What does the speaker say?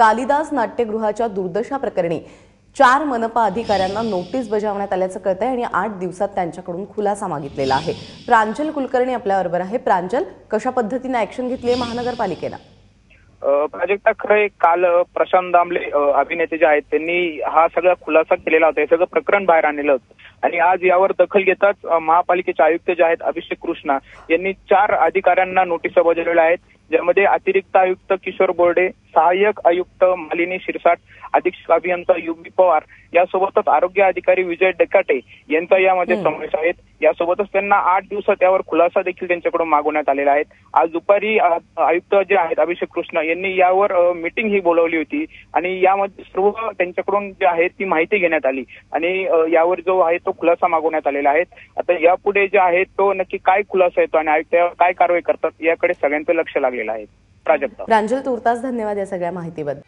कालिदास नाट्यगृहाच्या दुर्दशा प्रकरणी 4 मनपा अधिकाऱ्यांना नोटीस बजावण्यात आल्याचं कळतंय आणि 8 दिवसात त्यांच्याकडून खुलासा मागितलेला आहे। प्रांजल कुलकर्णी आपल्याबरोबर आहे। प्रांजल, कशा पद्धतीने ऍक्शन घेतली आहे महानगरपालिकेनं? प्राजक्ता, खरंय काल प्रशांत दामले अभिनेते जे आहेत त्यांनी हा सगळा खुलासा केलेला होता, हे सगळं प्रकरण बाहेर आणलेलं होतं आणि आज यावर दखल घेताच महापालिकेचे आयुक्त जे आहेत अभिषेक कृष्णा यांनी 4 अधिकाऱ्यांना नोटिसा बजावलेल्या आहेत, ज्यामध्ये अतिरिक्त आयुक्त किशोर बोर्डे, सहाय्यक आयुक्त मालिनी शिरसाट, अधीक्षक अभियंता युबी पवार यासोबतच आरोग्य अधिकारी विजय डकाटे यांचा यामध्ये समावेश आहे। यासोबतच त्यांना 8 दिवसात यावर खुलासा देखील त्यांच्याकडून मागवण्यात आलेला आहे। आज दुपारी आयुक्त जे आहेत अभिषेक कृष्णा यांनी यावर मीटिंग ही बोलावली होती आणि यामध्ये सर्व त्यांच्याकडून जे आहे ती माहिती घेण्यात आली आणि यावर जो आहे तो खुलासा मागवण्यात आलेला आहे। आता यापुढे जे आहे तो नक्की काय खुलासा येतो आणि आयुक्त काय कारवाई करतात याकडे सगळ्यांचं लक्ष लागलेलं आहे। प्रांजल, तूर्तास धन्यवाद या सगळ्या माहितीबद्दल।